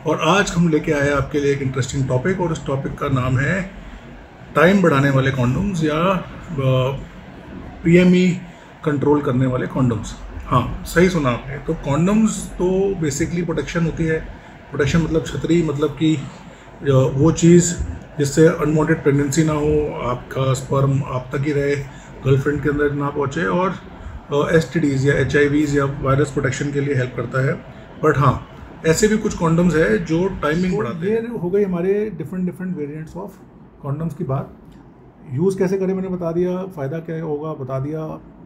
और आज हम लेके आए आपके लिए एक इंटरेस्टिंग टॉपिक, और उस टॉपिक का नाम है टाइम बढ़ाने वाले कॉन्डोम्स या पीएमई कंट्रोल करने वाले कॉन्डोम्स। हाँ, सही सुना आपने। तो कॉन्डोम्स तो बेसिकली प्रोटेक्शन होती है। प्रोटेक्शन मतलब छतरी, मतलब कि वो चीज़ जिससे अनवांटेड प्रेगनेंसी ना हो, आपका स्पर्म आप तक ही रहे, गर्लफ्रेंड के अंदर ना पहुँचे, और एसटीडीज़ या एचआईवीज़ या वायरस प्रोटेक्शन के लिए हेल्प करता है। बट हाँ, ऐसे भी कुछ कॉन्डम्स है जो टाइमिंग बढ़ाते हैं। ये हो गई हमारे डिफरेंट वेरिएंट्स ऑफ कॉन्डम्स की बात। यूज़ कैसे करें मैंने बता दिया, फ़ायदा क्या होगा बता दिया,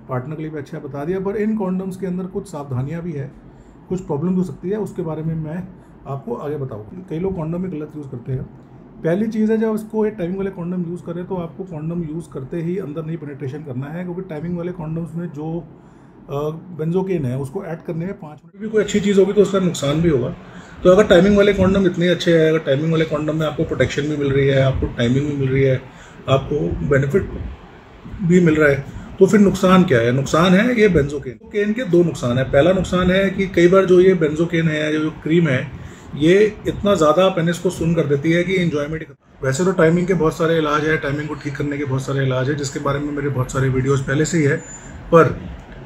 पार्टनर के लिए भी अच्छा बता दिया। पर इन कॉन्डम्स के अंदर कुछ सावधानियां भी है, कुछ प्रॉब्लम हो सकती है, उसके बारे में मैं आपको आगे बताऊँ। कई लोग कॉन्डम में गलत यूज़ करते हैं। पहली चीज़ है, जब इसको एक टाइमिंग वाले कॉन्डम यूज़ करें तो आपको कॉन्डम यूज़ करते ही अंदर नहीं पेनिट्रेशन करना है, क्योंकि टाइमिंग वाले कॉन्डम्स में जो बेंजोकेन है उसको ऐड करने में 5 मिनट भी कोई अच्छी चीज़ होगी तो उसका नुकसान भी होगा। तो अगर टाइमिंग वाले कॉन्डम इतने अच्छे हैं, अगर टाइमिंग वाले कॉन्डम में आपको प्रोटेक्शन भी मिल रही है, आपको टाइमिंग भी मिल रही है, आपको बेनिफिट भी मिल रहा है, तो फिर नुकसान क्या है? नुकसान है ये बेंजोकेन के दो नुकसान है। पहला नुकसान है कि कई बार जो ये बेंजोकेन है, जो क्रीम है, ये इतना ज़्यादा पेनिस को सुन कर देती है कि एंजॉयमेंट। वैसे तो टाइमिंग के बहुत सारे इलाज है, टाइमिंग को ठीक करने के बहुत सारे इलाज है, जिसके बारे में मेरे बहुत सारे वीडियोस पहले से ही है। पर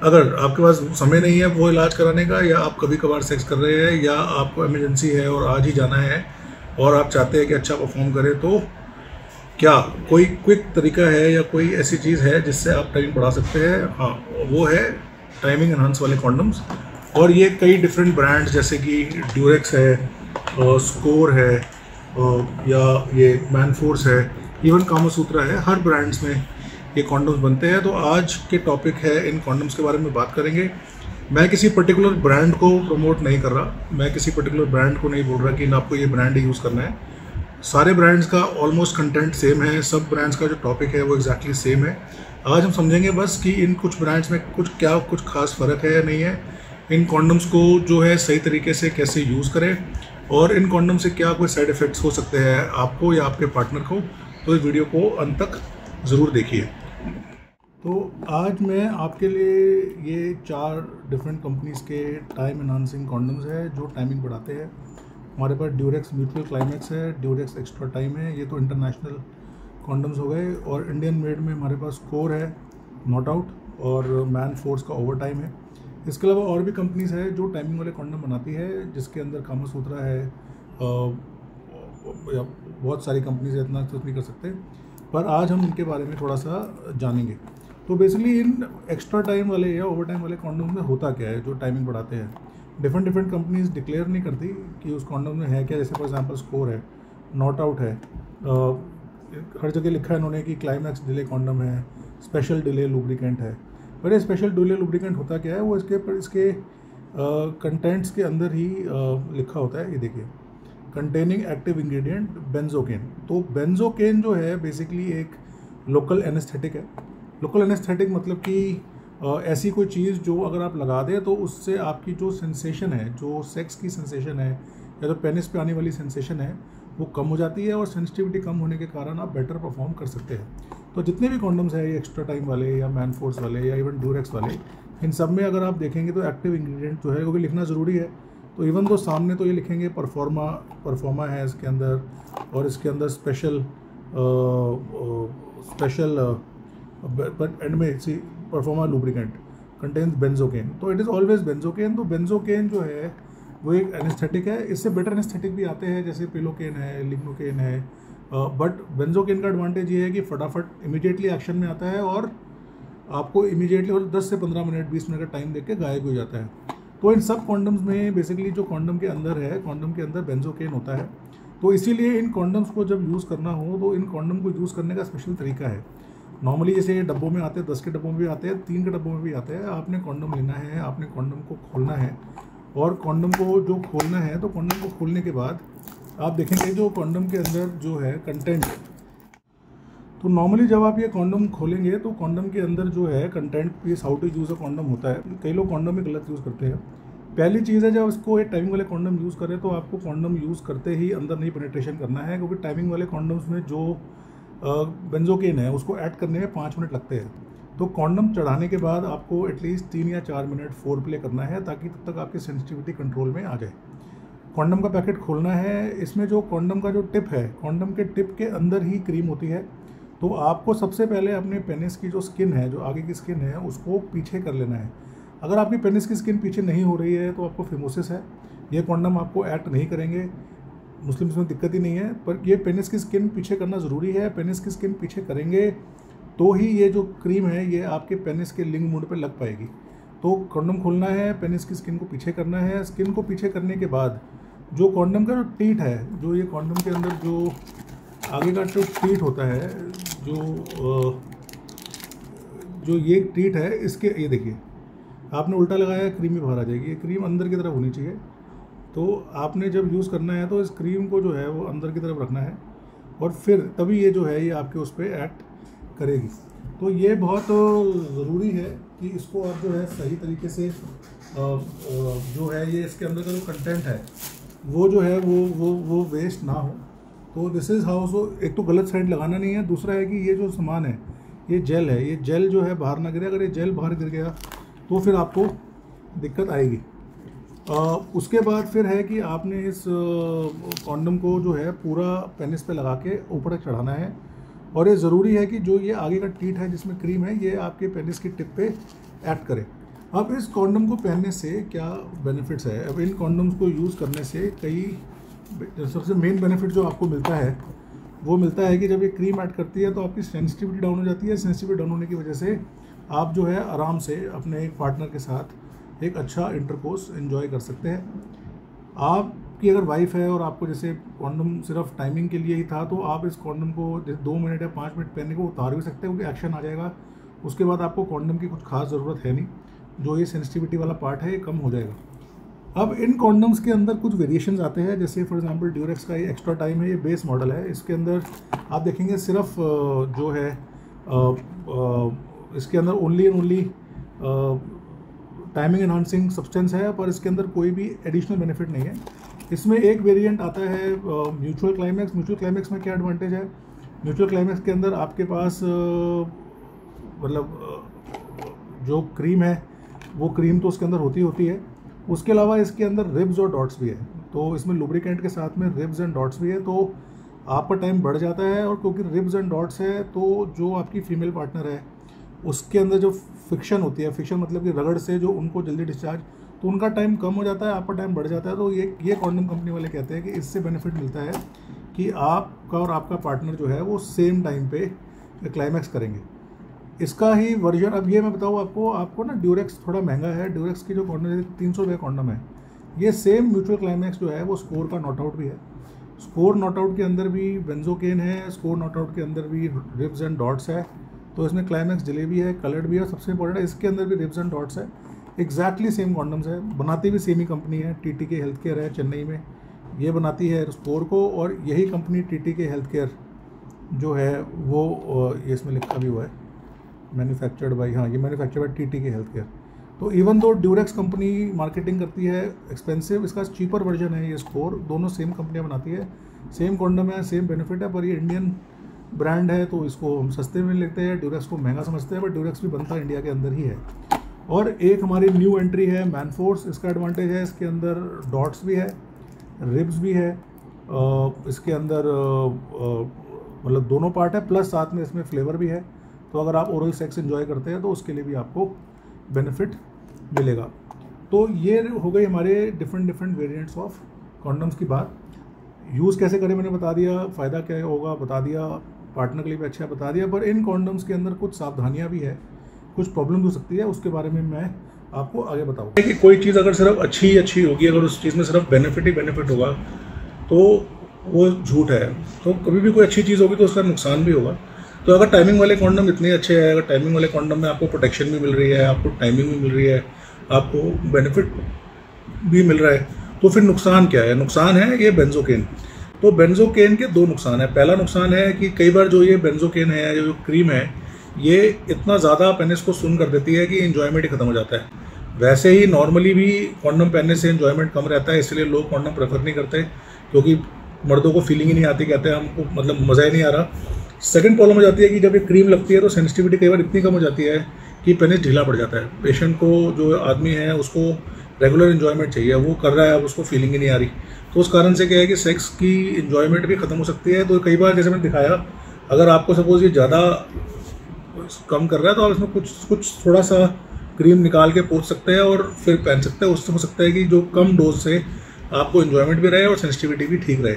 अगर आपके पास समय नहीं है वो इलाज कराने का, या आप कभी कभार सेक्स कर रहे हैं, या आपको इमरजेंसी है और आज ही जाना है और आप चाहते हैं कि अच्छा परफॉर्म करें, तो क्या कोई क्विक तरीका है या कोई ऐसी चीज़ है जिससे आप टाइम बढ़ा सकते हैं? हाँ, वो है टाइमिंग एनहांस वाले कॉन्डम्स। और ये कई डिफरेंट ब्रांड्स जैसे कि ड्यूरेक्स है, स्कोर है, या ये मैनफोर्स है, इवन कामासूत्रा है, हर ब्रांड्स में ये कॉन्डम्स बनते हैं। तो आज के टॉपिक है इन कॉन्डम्स के बारे में बात करेंगे। मैं किसी पर्टिकुलर ब्रांड को प्रमोट नहीं कर रहा, मैं किसी पर्टिकुलर ब्रांड को नहीं बोल रहा कि आपको ये ब्रांड ही यूज़ करना है। सारे ब्रांड्स का ऑलमोस्ट कंटेंट सेम है, सब ब्रांड्स का जो टॉपिक है वो एग्जैक्टली सेम है। आज हम समझेंगे बस कि इन कुछ ब्रांड्स में कुछ खास फ़र्क है या नहीं है, इन कॉन्डम्स को जो है सही तरीके से कैसे यूज़ करें, और इन कॉन्डम से क्या कोई साइड इफ़ेक्ट्स हो सकते हैं आपको या आपके पार्टनर को। तो इस वीडियो को अंत तक ज़रूर देखिए। तो आज मैं आपके लिए ये 4 डिफरेंट कंपनीज़ के टाइम एनहांसिंग कॉन्डम्स है जो टाइमिंग बढ़ाते हैं। हमारे पास ड्यूरेक्स म्यूचुअल क्लाइमैक्स है, ड्यूरेक्स एक्स्ट्रा टाइम है, ये तो इंटरनेशनल कॉन्डम्स हो गए। और इंडियन मेड में हमारे पास स्कोर है, नॉट आउट, और मैन फोर्स का ओवर टाइम है। इसके अलावा और भी कंपनीज़ है जो टाइमिंग वाले कॉन्डम बनाती है, जिसके अंदर कामासूत्रा है, या बहुत सारी कंपनीज़ है, इतना कुछ नहीं कर सकते। पर आज हम इनके बारे में थोड़ा सा जानेंगे। तो बेसिकली इन एक्स्ट्रा टाइम वाले या ओवर टाइम वाले कॉन्डम में होता क्या है जो टाइमिंग बढ़ाते हैं? डिफरेंट कंपनीज डिक्लेयर नहीं करती कि उस कॉन्डम में है क्या। जैसे फॉर एग्जांपल स्कोर है, नॉट आउट है, हर जगह लिखा है इन्होंने कि क्लाइमैक्स डिले कॉन्डम है, स्पेशल डिले लुब्रिकेंट है। पर ये स्पेशल डिले लुब्रिकेंट होता क्या है, वो इसके कंटेंट्स के अंदर ही लिखा होता है। ये देखिए, कंटेनिंग एक्टिव इंग्रेडिएंट बेंजोकेन। तो बेंजोकेन जो है बेसिकली एक लोकल एनेस्थेटिक है। लोकल एनेस्थेटिक मतलब कि ऐसी कोई चीज़ जो अगर आप लगा दें तो उससे आपकी जो सेंसेशन है, जो सेक्स की सेंसेशन है या तो पेनिस पे आने वाली सेंसेशन है, वो कम हो जाती है, और सेंसिटिविटी कम होने के कारण आप बेटर परफॉर्म कर सकते हैं। तो जितने भी कॉन्डम्स है, ये एक्स्ट्रा टाइम वाले या मैन फोर्स वाले या इवन ड्यूरेक्स वाले, इन सब में अगर आप देखेंगे तो एक्टिव इंग्रेडिएंट जो है वो भी लिखना ज़रूरी है। तो इवन तो सामने तो ये लिखेंगे परफॉर्मा है इसके अंदर, और इसके अंदर स्पेशल बट एंड में सी परफॉर्मा लुब्रिकेंट कंटेन्स बेंजोकेन। तो इट इज़ ऑलवेज बेंजोकेन। तो बेंजोकेन जो है वो एक एनेस्थेटिक है। इससे बेटर एनेस्थेटिक भी आते हैं जैसे पिलोकेन है, लिग्नोकेन है, बट बेंजोकेन का एडवांटेज ये है कि फटाफट इमीडिएटली एक्शन में आता है और आपको इमीडिएटली और 10 से 15 मिनट 20 मिनट का टाइम देख के गायब हो जाता है। तो इन सब कॉन्डम्स में बेसिकली जो कॉन्डम के अंदर है, कॉन्डम के अंदर बेंजोकेन होता है। तो इसीलिए इन कॉन्डम्स को जब यूज़ करना हो तो इन कॉन्डम को यूज़ करने का स्पेशल तरीका है। नॉर्मली जैसे डब्बों में आते हैं, 10 के डब्बों में भी आते हैं, 3 के डब्बों में भी आते हैं। आपने कॉन्डम लेना है, आपने कॉन्डम को खोलना है, और कॉन्डम को जो खोलना है तो कॉन्डम को खोलने के बाद आप देखेंगे जो कॉन्डम के अंदर जो है कंटेंट। तो नॉर्मली जब आप ये कॉन्डम खोलेंगे तो कॉन्डम के अंदर जो है content piece how to use a condom होता है। कई लोग कॉन्डम में गलत यूज़ करते हैं। पहली चीज़ है, जब इसको एक टाइमिंग वाले कॉन्डम यूज़ करें तो आपको कॉन्डम यूज़ करते ही अंदर नहीं पेनिट्रेशन करना है, क्योंकि टाइमिंग वाले कॉन्डम्स में जो बेंजोकेन है उसको ऐड करने में 5 मिनट लगते हैं। तो कॉन्डम चढ़ाने के बाद आपको एटलीस्ट 3 या 4 मिनट फोर प्ले करना है, ताकि तब तक आपकी सेंसिटिविटी कंट्रोल में आ जाए। कॉन्डम का पैकेट खोलना है। इसमें जो कॉन्डम का जो टिप है, कॉन्डम के टिप के अंदर ही क्रीम होती है। तो आपको सबसे पहले अपने पेनिस की जो स्किन है, जो आगे की स्किन है, उसको पीछे कर लेना है। अगर आपकी पेनिस की स्किन पीछे नहीं हो रही है तो आपको फिमोसिस है। ये कॉन्डम आपको एक्ट नहीं करेंगे, मुस्लिम्स में दिक्कत ही नहीं है। पर ये पेनिस की स्किन पीछे करना ज़रूरी है। पेनिस की स्किन पीछे करेंगे तो ही ये जो क्रीम है ये आपके पेनिस के लिंग मूड पे लग पाएगी। तो कॉन्डम खोलना है, पेनिस की स्किन को पीछे करना है। स्किन को पीछे करने के बाद जो कॉन्डम का जो टीट है, जो ये कॉन्डम के अंदर जो आगे का जो टीट होता है, जो ये टीट है, इसके ये देखिए आपने उल्टा लगाया है, क्रीम भी बाहर आ जाएगी। ये क्रीम अंदर की तरफ होनी चाहिए। तो आपने जब यूज़ करना है तो इस क्रीम को जो है वो अंदर की तरफ रखना है और फिर तभी ये जो है ये आपके उस पर एक्ट करेगी। तो ये बहुत ज़रूरी है कि इसको आप जो है सही तरीके से जो है ये इसके अंदर का जो कंटेंट है वो जो है वो वेस्ट ना हो। तो दिस इज़ हाउ। सो एक तो गलत साइड लगाना नहीं है, दूसरा है कि ये जो सामान है, ये जेल है, ये जेल जो है बाहर ना गिरे। अगर ये जेल बाहर गिर गया तो फिर आपको दिक्कत आएगी। उसके बाद फिर है कि आपने इस कॉन्डम को जो है पूरा पेनिस पे लगा के ऊपर तक चढ़ाना है। और ये ज़रूरी है कि जो ये आगे का टीट है जिसमें क्रीम है, ये आपके पेनिस की टिप पे एक्ट करे। अब इस कॉन्डम को पहनने से क्या बेनिफिट्स है? अब इन कॉन्डम्स को यूज़ करने से कई, सबसे मेन बेनिफिट जो आपको मिलता है वो मिलता है कि जब ये क्रीम ऐड करती है तो आपकी सेंसिटिविटी डाउन हो जाती है। सेंसिटिविटी डाउन होने की वजह से आप जो है आराम से अपने एक पार्टनर के साथ एक अच्छा इंटरकोर्स एंजॉय कर सकते हैं। आपकी अगर वाइफ है और आपको जैसे कॉन्डम सिर्फ टाइमिंग के लिए ही था तो आप इस कॉन्डम को 2 मिनट या 5 मिनट पहनने को उतार भी सकते हैं, क्योंकि एक्शन आ जाएगा। उसके बाद आपको कॉन्डम की कुछ खास ज़रूरत है नहीं, जो ये सेंसिटिविटी वाला पार्ट है ये कम हो जाएगा। अब इन कॉन्डम्स के अंदर कुछ वेरिएशंस आते हैं, जैसे फॉर एग्जांपल ड्यूरेक्स का ये एक्स्ट्रा टाइम है, ये बेस मॉडल है। इसके अंदर आप देखेंगे सिर्फ जो है इसके अंदर only and only timing enhancing substance है, पर इसके अंदर कोई भी एडिशनल बेनिफिट नहीं है। इसमें एक वेरिएंट आता है म्यूचुअल क्लाइमैक्स। म्यूचुअल क्लाइमैक्स में क्या एडवांटेज है? म्यूचुअल क्लाइमैक्स के अंदर आपके पास मतलब जो क्रीम है वो क्रीम तो उसके अंदर होती है। उसके अलावा इसके अंदर रिब्स और डॉट्स भी है, तो इसमें लुब्रिकेंट के साथ में रिब्स एंड डॉट्स भी है, तो आपका टाइम बढ़ जाता है। और क्योंकि रिब्स एंड डॉट्स है तो जो आपकी फीमेल पार्टनर है उसके अंदर जो फ्रिक्शन होती है, फ्रिक्शन मतलब कि रगड़ से जो उनको जल्दी डिस्चार्ज, तो उनका टाइम कम हो जाता है, आपका टाइम बढ़ जाता है। तो ये कॉन्डम कंपनी वाले कहते हैं कि इससे बेनिफिट मिलता है कि आपका और आपका पार्टनर जो है वो सेम टाइम पे क्लाइमैक्स करेंगे। इसका ही वर्जन अब ये मैं बताऊँ आपको ना ड्यूरेक्स थोड़ा महंगा है। ड्यूरेक्स की जो कॉन्डम 300 रुपये कॉन्डम है, ये सेम म्यूचुअल क्लाइमैक्स जो है वो स्कोर का नॉट आउट भी है। स्कोर नॉट आउट के अंदर भी बेंजोकेन है, स्कोर नॉट आउट के अंदर भी रिब्स एंड डॉट्स है। तो इसमें क्लाइमैक्स जलेबी है, कलर्ड भी है, सबसे इंपॉर्टेंट है इसके अंदर भी रिब्स एंड डॉट्स है। एग्जैक्टली सेम कॉन्डम्स है, बनाती भी सेम ही कंपनी है, टीटीके हेल्थ केयर है चेन्नई में, ये बनाती है स्कोर को। और यही कंपनी टीटीके हेल्थ केयर जो है वो इसमें लिखा भी हुआ है मैन्युफैक्चर्ड बाय, हाँ ये manufactured by TTK health care. तो even though Durex company marketing करती है एक्सपेंसिव, इसका चीपर वर्जन है ये स्कोर। दोनों सेम कंपनियाँ बनाती है, सेम कॉन्डम है, सेम बेनिफिट है, पर ये इंडियन ब्रांड है तो इसको हम सस्ते में लेते हैं, ड्यूरेक्स को महंगा समझते हैं, बट ड्यूरेक्स भी बनता इंडिया के अंदर ही है। और एक हमारी न्यू एंट्री है मैनफोर्स। इसका एडवांटेज है इसके अंदर डॉट्स भी है, रिब्स भी है, इसके अंदर मतलब दोनों पार्ट है, प्लस साथ में इसमें फ्लेवर भी है। तो अगर आप ओरल सेक्स एंजॉय करते हैं तो उसके लिए भी आपको बेनिफिट मिलेगा। तो ये हो गई हमारे डिफरेंट वेरिएंट्स ऑफ कॉन्डम्स की बात। यूज़ कैसे करें मैंने बता दिया, फ़ायदा क्या होगा बता दिया, पार्टनर के लिए भी अच्छा बता दिया। पर इन कॉन्डम्स के अंदर कुछ सावधानियां भी है, कुछ प्रॉब्लम हो सकती है, उसके बारे में मैं आपको आगे बताऊँगा। कि कोई चीज़ अगर सिर्फ अच्छी होगी, अगर उस चीज़ में सिर्फ बेनिफिट ही बेनिफिट होगा तो वो झूठ है। तो कभी भी कोई अच्छी चीज़ होगी तो उसका नुकसान भी होगा। तो अगर टाइमिंग वाले कॉन्डम इतने अच्छे हैं, अगर टाइमिंग वाले कॉन्डम में आपको प्रोटेक्शन भी मिल रही है, आपको टाइमिंग भी मिल रही है, आपको बेनिफिट भी मिल रहा है, तो फिर नुकसान क्या है? नुकसान है ये बेंजोकेन। तो बेंजोकेन के दो नुकसान है। पहला नुकसान है कि कई बार जो ये बेंजोकेन है, जो क्रीम है, ये इतना ज़्यादा पेनिस को सुन कर देती है कि एंजॉयमेंट ही खत्म हो जाता है। वैसे ही नॉर्मली भी कॉन्डम पहनने से एंजॉयमेंट कम रहता है, इसलिए लोग कॉन्डम प्रेफर नहीं करते, क्योंकि मर्दों को फीलिंग ही नहीं आती, कहते हैं हमको मतलब मज़ा ही नहीं आ रहा। सेकंड प्रॉब्लम हो जाती है कि जब ये क्रीम लगती है तो सेंसिटिविटी कई बार इतनी कम हो जाती है कि पेनिस ढीला पड़ जाता है। पेशेंट को, जो आदमी है, उसको रेगुलर इन्जॉयमेंट चाहिए, वो कर रहा है, अब उसको फीलिंग ही नहीं आ रही। तो उस कारण से क्या है कि सेक्स की इन्जॉयमेंट भी ख़त्म हो सकती है। तो कई बार जैसे मैंने दिखाया, अगर आपको सपोज ये ज़्यादा कम कर रहा है तो आप इसमें कुछ थोड़ा सा क्रीम निकाल के पोंछ सकते हैं और फिर पहन सकते हैं। उससे हो सकता है कि जो कम डोज से आपको इन्जॉयमेंट भी रहे और सेंसिटिविटी भी ठीक रहे।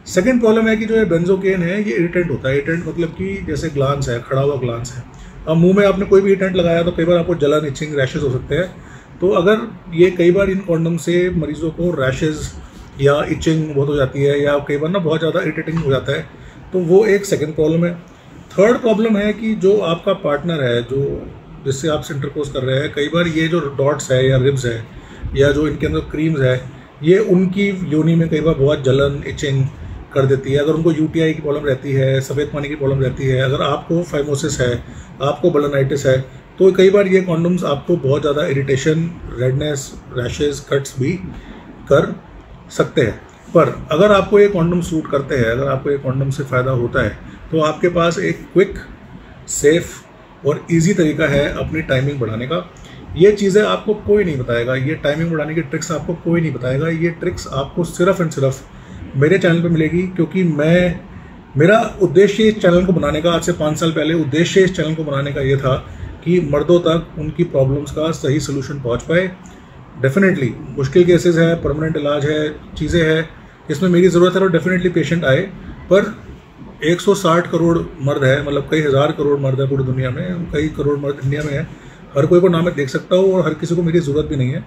सेकेंड प्रॉब्लम है कि जो ये बेंजोकेन है ये इरिटेंट होता है। इरिटेंट मतलब कि जैसे ग्लांस है, खड़ा हुआ ग्लांस है, अब मुंह में आपने कोई भी इरिटेंट लगाया तो कई बार आपको जलन, इचिंग, रैशेज हो सकते हैं। तो अगर ये कई बार इन कॉन्डम से मरीजों को रैशेज या इचिंग बहुत हो जाती है, या कई बार ना बहुत ज़्यादा इरिटेटिंग हो जाता है, तो वो एक सेकेंड प्रॉब्लम है। थर्ड प्रॉब्लम है कि जो आपका पार्टनर है, जो जिससे आप इंटरकोर्स कर रहे हैं, कई बार ये जो डॉट्स है या रिब्स है या जो इनके अंदर क्रीम्स है, ये उनकी योनि में कई बार बहुत जलन, इचिंग कर देती है। अगर उनको यूटीआई की प्रॉब्लम रहती है, सफ़ेद पानी की प्रॉब्लम रहती है, अगर आपको फाइमोसिस है, आपको बलनाइटिस है, तो कई बार ये कॉन्डम्स आपको बहुत ज़्यादा इरिटेशन, रेडनेस, रैशेज, कट्स भी कर सकते हैं। पर अगर आपको ये कॉन्डम सूट करते हैं, अगर आपको ये कॉन्डम से फ़ायदा होता है, तो आपके पास एक क्विक, सेफ और इजी तरीका है अपनी टाइमिंग बढ़ाने का। ये चीज़ें आपको कोई नहीं बताएगा, ये टाइमिंग बढ़ाने की ट्रिक्स आपको कोई नहीं बताएगा। ये ट्रिक्स आपको सिर्फ एंड सिर्फ मेरे चैनल पे मिलेगी, क्योंकि मेरा उद्देश्य इस चैनल को बनाने का, आज से 5 साल पहले उद्देश्य इस चैनल को बनाने का ये था कि मर्दों तक उनकी प्रॉब्लम्स का सही सोल्यूशन पहुंच पाए। डेफिनेटली मुश्किल केसेस है, परमानेंट इलाज है, चीज़ें हैं, इसमें मेरी ज़रूरत है और डेफिनेटली पेशेंट आए। पर 160 करोड़ मर्द है, मतलब कई हज़ार करोड़ मर्द है पूरी दुनिया में, कई करोड़ मर्द इंडिया में है, हर कोई को नाम मैं देख सकता हूँ और हर किसी को मेरी ज़रूरत भी नहीं है।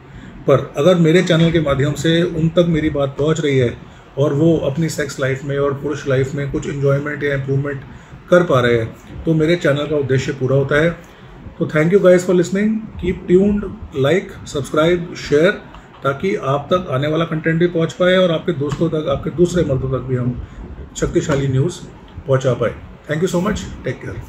पर अगर मेरे चैनल के माध्यम से उन तक मेरी बात पहुँच रही है और वो अपनी सेक्स लाइफ में और पुरुष लाइफ में कुछ इन्जॉयमेंट या इम्प्रूवमेंट कर पा रहे हैं, तो मेरे चैनल का उद्देश्य पूरा होता है। तो thank you guys for listening, keep tuned, like, subscribe, share, ताकि आप तक आने वाला कंटेंट भी पहुंच पाए और आपके दोस्तों तक, आपके दूसरे मर्दों तक भी हम शक्तिशाली न्यूज़ पहुंचा पाए। Thank you so much, take care.